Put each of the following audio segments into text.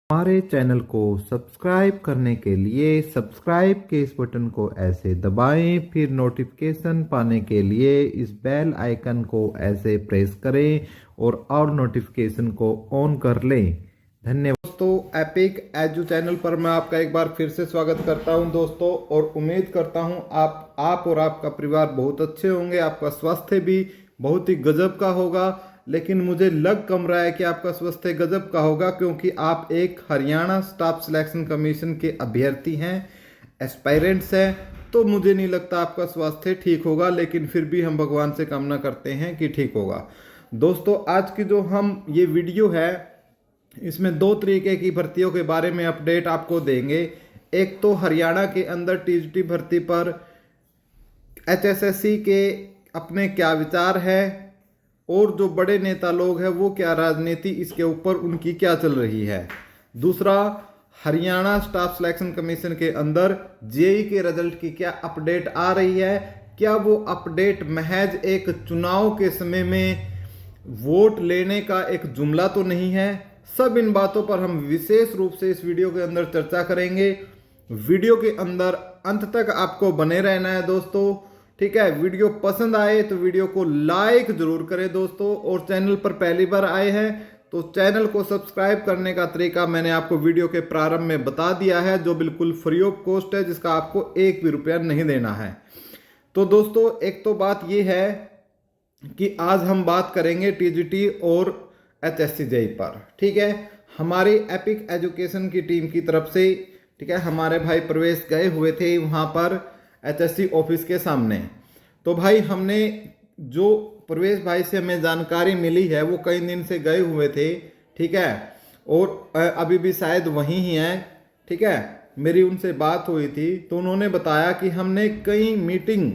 हमारे चैनल को सब्सक्राइब करने के लिए सब्सक्राइब के इस बटन को ऐसे दबाएं, फिर नोटिफिकेशन पाने के लिए इस बेल आइकन को ऐसे प्रेस करें और नोटिफिकेशन को ऑन कर लें। धन्यवाद दोस्तों, एपिक एजू चैनल पर मैं आपका एक बार फिर से स्वागत करता हूं दोस्तों, और उम्मीद करता हूं आप और आपका परिवार बहुत अच्छे होंगे। आपका स्वास्थ्य भी बहुत ही गजब का होगा, लेकिन मुझे लग कम रहा है कि आपका स्वास्थ्य गजब का होगा, क्योंकि आप एक हरियाणा स्टाफ सिलेक्शन कमीशन के अभ्यर्थी हैं, एस्पायरेंट्स हैं। तो मुझे नहीं लगता आपका स्वास्थ्य ठीक होगा, लेकिन फिर भी हम भगवान से कामना करते हैं कि ठीक होगा। दोस्तों, आज की जो हम ये वीडियो है, इसमें दो तरीके की भर्तियों के बारे में अपडेट आपको देंगे। एक तो हरियाणा के अंदर टीजीटी भर्ती पर एचएसएससी के अपने क्या विचार है, और जो बड़े नेता लोग हैं वो क्या राजनीति इसके ऊपर उनकी क्या चल रही है। दूसरा, हरियाणा स्टाफ सिलेक्शन कमीशन के अंदर जेई के रिजल्ट की क्या अपडेट आ रही है। क्या वो अपडेट महज एक चुनाव के समय में वोट लेने का एक जुमला तो नहीं है। सब इन बातों पर हम विशेष रूप से इस वीडियो के अंदर चर्चा करेंगे। वीडियो के अंदर अंत तक आपको बने रहना है दोस्तों, ठीक है। वीडियो पसंद आए तो वीडियो को लाइक जरूर करें दोस्तों, और चैनल पर पहली बार आए हैं तो चैनल को सब्सक्राइब करने का तरीका मैंने आपको वीडियो के प्रारंभ में बता दिया है, जो बिल्कुल फ्री ऑफ कॉस्ट है, जिसका आपको एक भी रुपया नहीं देना है। तो दोस्तों, एक तो बात यह है कि आज हम बात करेंगे टीजीटी और एचएससी जेई पर, ठीक है। हमारी एपिक एजुकेशन की टीम की तरफ से, ठीक है, हमारे भाई प्रवेश गए हुए थे वहाँ पर एचएससी ऑफिस के सामने। तो भाई, हमने जो प्रवेश भाई से हमें जानकारी मिली है, वो कई दिन से गए हुए थे, ठीक है, और अभी भी शायद वहीं ही हैं, ठीक है। मेरी उनसे बात हुई थी तो उन्होंने बताया कि हमने कई मीटिंग,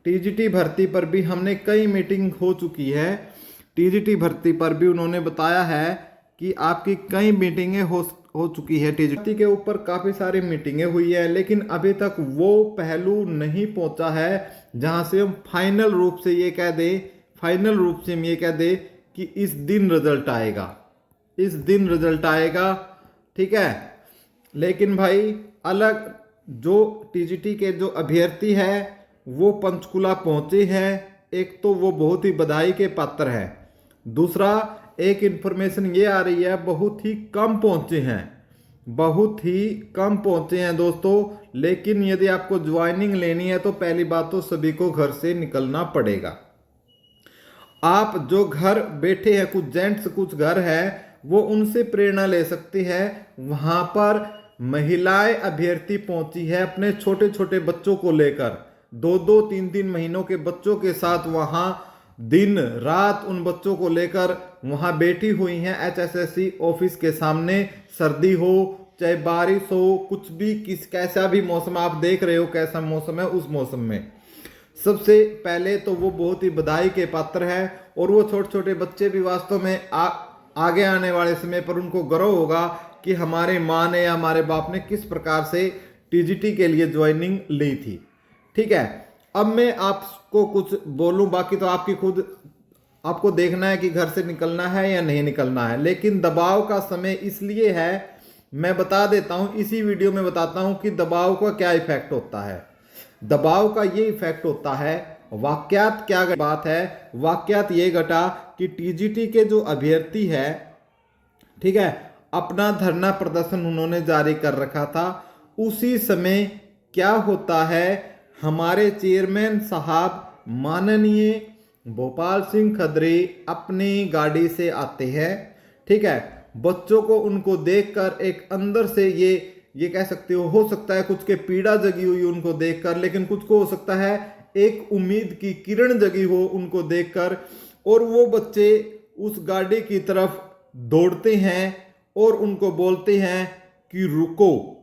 टीजीटी भर्ती पर भी हमने कई मीटिंग हो चुकी है। टीजीटी भर्ती पर भी उन्होंने बताया है कि आपकी कई मीटिंगें हो चुकी है। टीजीटी के ऊपर काफ़ी सारी मीटिंगें हुई है, लेकिन अभी तक वो पहलू नहीं पहुंचा है जहां से हम फाइनल रूप से ये कह दें कि इस दिन रिजल्ट आएगा, ठीक है। लेकिन भाई, अलग जो टीजीटी के जो अभ्यर्थी है वो पंचकुला पहुंचे हैं, एक तो वो बहुत ही बधाई के पात्र है। दूसरा, एक इन्फॉर्मेशन ये आ रही है बहुत ही कम पहुंचे हैं दोस्तों। लेकिन यदि आपको ज्वाइनिंग लेनी है तो पहली बात तो सभी को घर से निकलना पड़ेगा। आप जो घर बैठे हैं, कुछ जेंट्स कुछ घर है, वो उनसे प्रेरणा ले सकती है। वहां पर महिलाएं अभ्यर्थी पहुंची है अपने छोटे छोटे बच्चों को लेकर, 2-2, 3-3 महीनों के बच्चों के साथ वहां दिन रात उन बच्चों को लेकर वहां बैठी हुई हैं एचएसएससी ऑफिस के सामने। सर्दी हो चाहे बारिश हो, कुछ भी कैसा भी मौसम आप देख रहे हो, कैसा मौसम है, उस मौसम में सबसे पहले तो वो बहुत ही बधाई के पात्र है। और वो छोटे छोटे बच्चे भी वास्तव में आगे आने वाले समय पर उनको गर्व होगा कि हमारे माँ ने या हमारे बाप ने किस प्रकार से टीजीटी के लिए ज्वाइनिंग ली थी, ठीक है। अब मैं आपको कुछ बोलूं, बाकी तो आपको देखना है कि घर से निकलना है या नहीं निकलना है। लेकिन दबाव का समय इसलिए है, मैं बता देता हूं, इसी वीडियो में बताता हूं कि दबाव का क्या इफेक्ट होता है। दबाव का ये इफेक्ट होता है, वाकयात क्या बात है, वाकयात ये घटा कि टीजीटी के जो अभ्यर्थी है, ठीक है, अपना धरना प्रदर्शन उन्होंने जारी कर रखा था। उसी समय क्या होता है, हमारे चेयरमैन साहब माननीय भोपाल सिंह खदरी अपनी गाड़ी से आते हैं, ठीक है। बच्चों को उनको देखकर एक अंदर से ये कह सकते हो सकता है कुछ के पीड़ा जगी हुई उनको देखकर, लेकिन कुछ को हो सकता है एक उम्मीद की किरण जगी हो उनको देखकर, और वो बच्चे उस गाड़ी की तरफ दौड़ते हैं और उनको बोलते हैं कि रुको,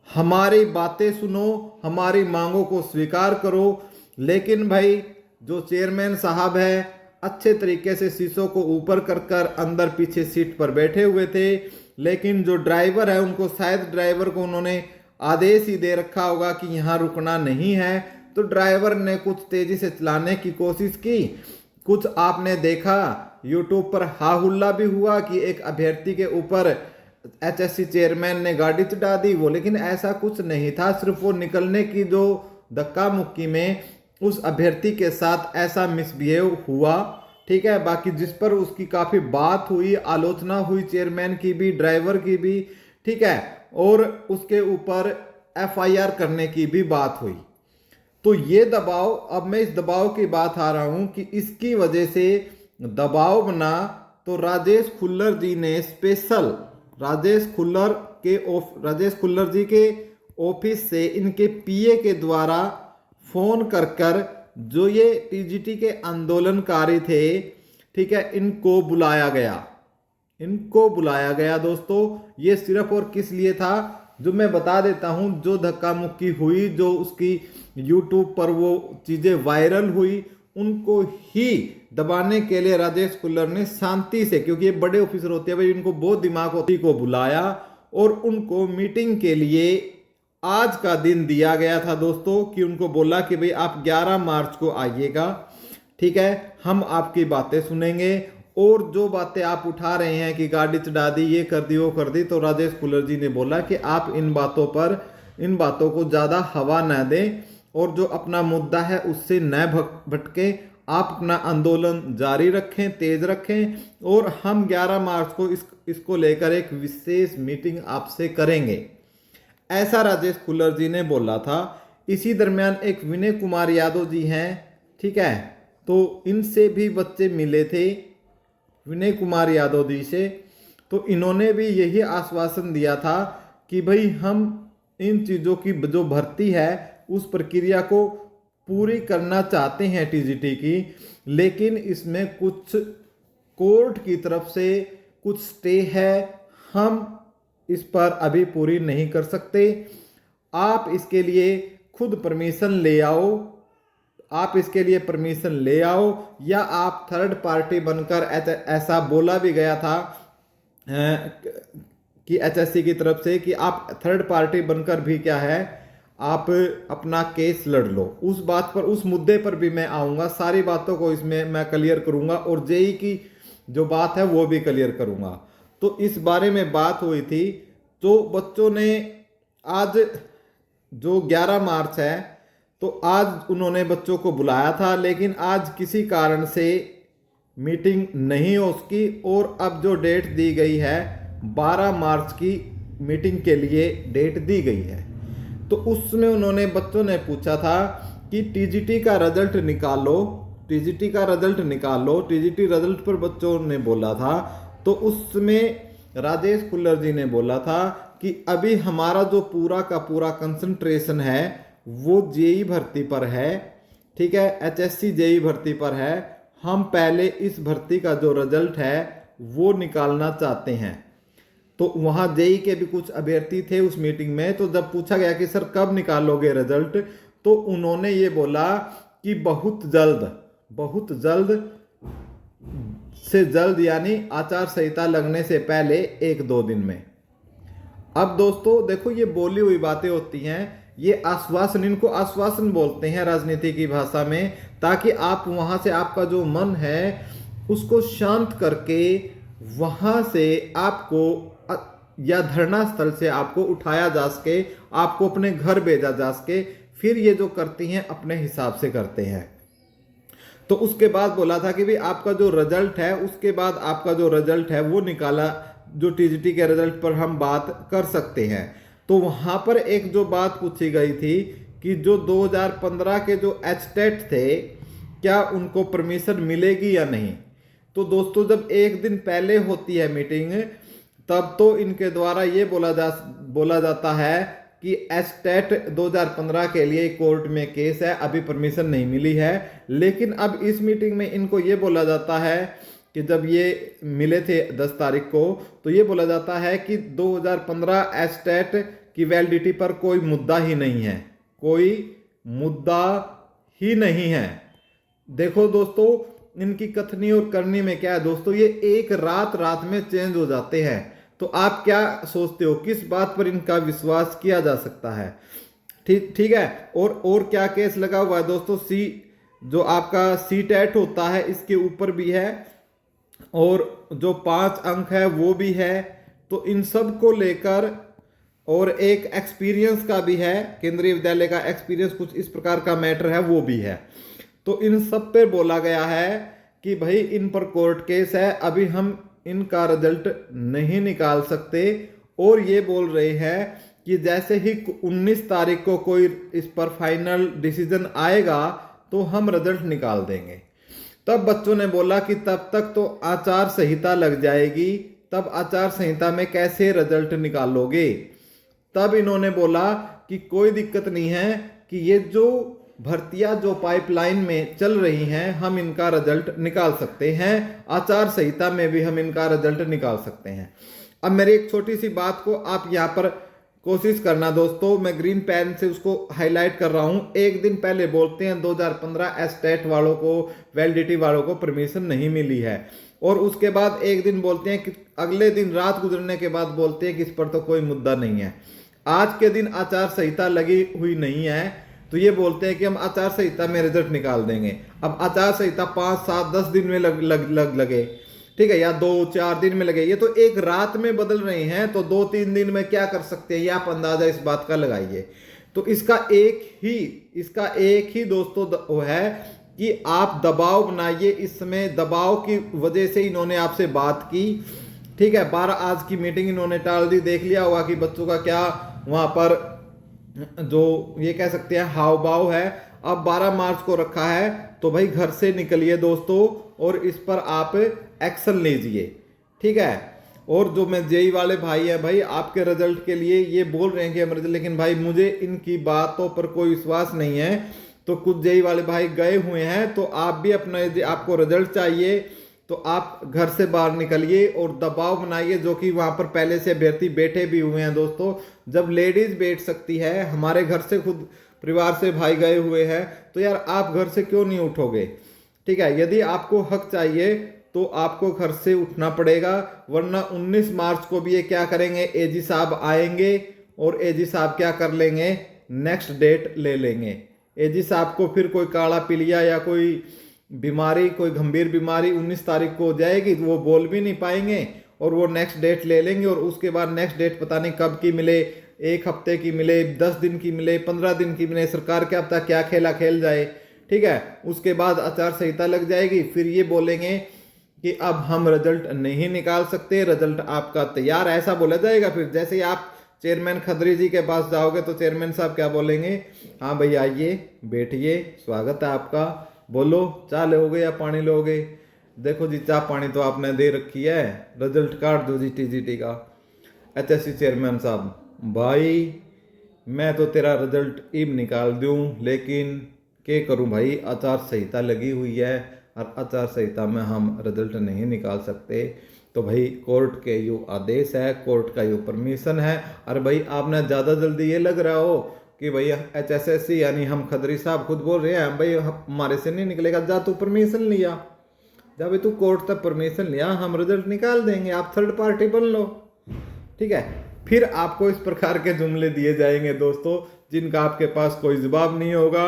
हमारी बातें सुनो, हमारी मांगों को स्वीकार करो। लेकिन भाई, जो चेयरमैन साहब है अच्छे तरीके से शीशों को ऊपर कर अंदर पीछे सीट पर बैठे हुए थे, लेकिन जो ड्राइवर है उनको, शायद ड्राइवर को उन्होंने आदेश ही दे रखा होगा कि यहाँ रुकना नहीं है, तो ड्राइवर ने कुछ तेजी से चलाने की कोशिश की। कुछ आपने देखा यूट्यूब पर हा हुल्ला भी हुआ कि एक अभ्यर्थी के ऊपर एचएससी चेयरमैन ने गाड़ी चढ़ा दी वो, लेकिन ऐसा कुछ नहीं था। सिर्फ वो निकलने की जो धक्का मुक्की में उस अभ्यर्थी के साथ ऐसा मिसबिहेव हुआ, ठीक है। बाकी जिस पर उसकी काफी बात हुई, आलोचना हुई चेयरमैन की भी, ड्राइवर की भी, ठीक है, और उसके ऊपर एफआईआर करने की भी बात हुई। तो ये दबाव, अब मैं इस दबाव की बात आ रहा हूं कि इसकी वजह से दबाव बना, तो राजेश खुल्लर जी ने स्पेशल राजेश खुल्लर जी के ऑफिस से इनके पीए के द्वारा फोन कर जो ये टीजीटी के आंदोलनकारी थे, ठीक है, इनको बुलाया गया दोस्तों। ये सिर्फ और किस लिए था, जो मैं बता देता हूं, जो धक्का मुक्की हुई, जो उसकी यूट्यूब पर वो चीजें वायरल हुई, उनको ही दबाने के लिए राजेश खुल्लर ने शांति से, क्योंकि ये बड़े ऑफिसर होते हैं भाई, इनको बहुत दिमाग होती को बुलाया और उनको मीटिंग के लिए आज का दिन दिया गया था दोस्तों, कि उनको बोला कि भाई आप 11 मार्च को आइएगा, ठीक है, हम आपकी बातें सुनेंगे, और जो बातें आप उठा रहे हैं कि गाड़ी चढ़ा दी, ये कर दी, वो कर दी, तो राजेश खुल्लर जी ने बोला कि आप इन बातों को ज्यादा हवा न दें, और जो अपना मुद्दा है उससे न भटके, आप अपना आंदोलन जारी रखें, तेज रखें, और हम 11 मार्च को इसको लेकर एक विशेष मीटिंग आपसे करेंगे, ऐसा राजेश खुल्लर जी ने बोला था। इसी दरमियान एक विनय कुमार यादव जी हैं, ठीक है, तो इनसे भी बच्चे मिले थे, विनय कुमार यादव जी से, तो इन्होंने भी यही आश्वासन दिया था कि भाई हम इन चीज़ों की जो भर्ती है उस प्रक्रिया को पूरी करना चाहते हैं टीजीटी की, लेकिन इसमें कुछ कोर्ट की तरफ से कुछ स्टे है, हम इस पर अभी पूरी नहीं कर सकते, आप इसके लिए खुद परमिशन ले आओ, या आप थर्ड पार्टी बनकर, ऐसा बोला भी गया था कि एचएससी की तरफ से कि आप थर्ड पार्टी बनकर भी क्या है, आप अपना केस लड़ लो। उस बात पर, उस मुद्दे पर भी मैं आऊंगा, सारी बातों को इसमें मैं क्लियर करूंगा, और जेई की जो बात है वो भी क्लियर करूंगा। तो इस बारे में बात हुई थी। तो बच्चों ने आज जो 11 मार्च है, तो आज उन्होंने बच्चों को बुलाया था, लेकिन आज किसी कारण से मीटिंग नहीं हो सकी, और अब जो डेट दी गई है 12 मार्च की मीटिंग के लिए डेट दी गई है। तो उसमें उन्होंने, बच्चों ने पूछा था कि टीजीटी का रिजल्ट निकालो, टीजीटी रिजल्ट पर बच्चों ने बोला था। तो उसमें राजेश खुल्लर जी ने बोला था कि अभी हमारा जो पूरा का पूरा कंसंट्रेशन है वो जेई भर्ती पर है, ठीक है, एचएससी जेई भर्ती पर है, हम पहले इस भर्ती का जो रिजल्ट है वो निकालना चाहते हैं। तो वहां जेई के भी कुछ अभ्यर्थी थे उस मीटिंग में, तो जब पूछा गया कि सर कब निकालोगे रिजल्ट, तो उन्होंने ये बोला कि बहुत जल्द से जल्द, यानी आचार संहिता लगने से पहले 1-2 दिन में। अब दोस्तों देखो, ये बोली हुई बातें होती हैं, ये आश्वासन, इनको आश्वासन बोलते हैं राजनीति की भाषा में, ताकि आप वहां से आपका जो मन है उसको शांत करके वहां से आपको, या धरना स्थल से आपको उठाया जा सके, आपको अपने घर भेजा जा सके। फिर ये जो करती हैं अपने हिसाब से करते हैं। तो उसके बाद बोला था कि भाई आपका जो रिजल्ट है, उसके बाद आपका जो रिजल्ट है वो निकाला, जो टीजीटी के रिजल्ट पर हम बात कर सकते हैं। तो वहां पर एक जो बात पूछी गई थी कि जो 2015 के जो एचटेट थे, क्या उनको परमिशन मिलेगी या नहीं। तो दोस्तों जब एक दिन पहले होती है मीटिंग, तब तो इनके द्वारा ये बोला जाता है कि एचटेट 2015 के लिए कोर्ट में केस है, अभी परमिशन नहीं मिली है। लेकिन अब इस मीटिंग में इनको ये बोला जाता है कि जब ये मिले थे 10 तारीख को, तो ये बोला जाता है कि 2015 एचटेट की वैलिडिटी पर कोई मुद्दा ही नहीं है। देखो दोस्तों, इनकी कथनी और करनी में क्या है दोस्तों, ये एक रात में चेंज हो जाते हैं। तो आप क्या सोचते हो, किस बात पर इनका विश्वास किया जा सकता है। ठीक है। और क्या केस लगा हुआ है दोस्तों, जो आपका सीटेट होता है इसके ऊपर भी है, और जो 5 अंक है वो भी है, तो इन सब को लेकर और एक एक्सपीरियंस का भी है, केंद्रीय विद्यालय का एक्सपीरियंस कुछ इस प्रकार का मैटर है वो भी है। तो इन सब पे बोला गया है कि भाई इन पर कोर्ट केस है, अभी हम इनका रिजल्ट नहीं निकाल सकते। और ये बोल रहे हैं कि जैसे ही 19 तारीख को कोई इस पर फाइनल डिसीजन आएगा तो हम रिजल्ट निकाल देंगे। तब बच्चों ने बोला कि तब तक तो आचार संहिता लग जाएगी, तब आचार संहिता में कैसे रिजल्ट निकालोगे। तब इन्होंने बोला कि कोई दिक्कत नहीं है कि ये जो भर्तियां जो पाइपलाइन में चल रही हैं हम इनका रिजल्ट निकाल सकते हैं, आचार संहिता में भी हम इनका रिजल्ट निकाल सकते हैं। अब मेरी एक छोटी सी बात को आप यहाँ पर कोशिश करना दोस्तों, मैं ग्रीन पेन से उसको हाईलाइट कर रहा हूँ। एक दिन पहले बोलते हैं 2015 एस्टेट वालों को, वैलिडिटी वालों को परमिशन नहीं मिली है, और उसके बाद एक दिन बोलते हैं कि अगले दिन रात गुजरने के बाद बोलते हैं कि इस पर तो कोई मुद्दा नहीं है। आज के दिन आचार संहिता लगी हुई नहीं है तो ये बोलते हैं कि हम आचार संहिता में रिजल्ट निकाल देंगे। अब आचार संहिता 5, 7, 10 दिन में लगे, ठीक है, या 2-4 दिन में लगे, ये तो एक रात में बदल रहे हैं, तो 2-3 दिन में क्या कर सकते हैं, ये आप अंदाजा इस बात का लगाइए। तो इसका एक ही दोस्तों वो है कि आप दबाव बनाइए। इस समय दबाव की वजह से इन्होंने आपसे बात की, ठीक है, 12 आज की मीटिंग इन्होंने टाल दी। देख लिया होगा कि बच्चों का क्या वहां पर जो ये कह सकते हैं हाव भाव है। अब 12 मार्च को रखा है, तो भाई घर से निकलिए दोस्तों और इस पर आप एक्शन लीजिए, ठीक है। और जो मैं जेई वाले भाई है, भाई आपके रिजल्ट के लिए ये बोल रहे हैं कि हम रिजल्ट, लेकिन भाई मुझे इनकी बातों पर कोई विश्वास नहीं है। तो कुछ जेई वाले भाई गए हुए हैं, तो आप भी अपना, आपको रिजल्ट चाहिए तो आप घर से बाहर निकलिए और दबाव बनाइए। जो कि वहां पर पहले से अभ्यर्थी बैठे भी हुए हैं दोस्तों। जब लेडीज बैठ सकती है, हमारे घर से खुद परिवार से भाई गए हुए हैं, तो यार आप घर से क्यों नहीं उठोगे, ठीक है। यदि आपको हक चाहिए तो आपको घर से उठना पड़ेगा, वरना 19 मार्च को भी ये क्या करेंगे, एजी साहब आएंगे और एजी साहब क्या कर लेंगे, नेक्स्ट डेट ले लेंगे। एजी साहब को फिर कोई काला पीलिया या कोई बीमारी, कोई गंभीर बीमारी 19 तारीख को हो जाएगी, तो वो बोल भी नहीं पाएंगे और वो नेक्स्ट डेट ले लेंगे। और उसके बाद नेक्स्ट डेट पता नहीं कब की मिले, 1 हफ्ते की मिले, 10 दिन की मिले, 15 दिन की मिले, सरकार क्या पता क्या खेला खेल जाए, ठीक है। उसके बाद आचार संहिता लग जाएगी, फिर ये बोलेंगे कि अब हम रिजल्ट नहीं निकाल सकते, रिजल्ट आपका तैयार, ऐसा बोला जाएगा। फिर जैसे ही आप चेयरमैन खत्री जी के पास जाओगे तो चेयरमैन साहब क्या बोलेंगे, हाँ भाई आइए बैठिए, स्वागत है आपका, बोलो चाय लोगे या पानी लोगे। देखो जी चाय पानी तो आपने दे रखी है, रिजल्ट काट दो जी टीजीटी का। एचएससी चेयरमैन साहब, भाई मैं तो तेरा रिजल्ट इब निकाल दूं, लेकिन क्या करूं भाई, आचार संहिता लगी हुई है और आचार संहिता में हम रिजल्ट नहीं निकाल सकते। तो भाई कोर्ट के यो आदेश है, कोर्ट का यो परमिशन है। और भाई आपने ज़्यादा जल्दी ये लग रहा हो कि भाई एचएसएससी यानी हम खदरी साहब खुद बोल रहे हैं भाई हमारे से नहीं निकलेगा, जा तू परमिशन लिया, जा भाई तू कोर्ट तक परमिशन लिया, हम रिजल्ट निकाल देंगे, आप थर्ड पार्टी बन लो, ठीक है। फिर आपको इस प्रकार के जुमले दिए जाएंगे दोस्तों, जिनका आपके पास कोई जवाब नहीं होगा।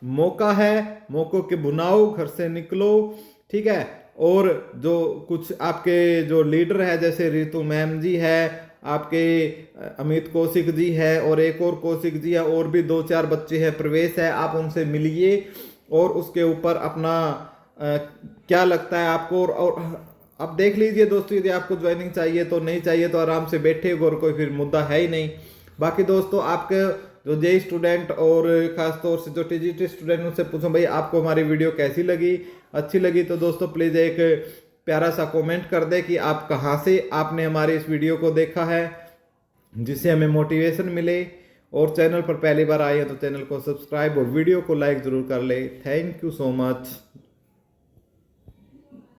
मौका है, मौकों के बुनाओ, घर से निकलो, ठीक है। और जो कुछ आपके जो लीडर है, जैसे रितु मैम जी है, आपके अमित कौशिक जी है और एक और कौशिक जी है, और भी 2-4 बच्चे हैं, प्रवेश है, आप उनसे मिलिए और उसके ऊपर अपना क्या लगता है आपको, और अब देख लीजिए दोस्तों, यदि आपको ज्वाइनिंग चाहिए तो, नहीं चाहिए तो आराम से बैठे, और कोई फिर मुद्दा है ही नहीं। बाकी दोस्तों आपके जो जेई स्टूडेंट और खासतौर से जो टीजीटी स्टूडेंट, उनसे पूछो भाई आपको हमारी वीडियो कैसी लगी, अच्छी लगी तो दोस्तों प्लीज़ एक प्यारा सा कमेंट कर दे कि आप कहाँ से आपने हमारे इस वीडियो को देखा है, जिससे हमें मोटिवेशन मिले। और चैनल पर पहली बार आए हैं तो चैनल को सब्सक्राइब और वीडियो को लाइक ज़रूर कर ले। Thank you so much.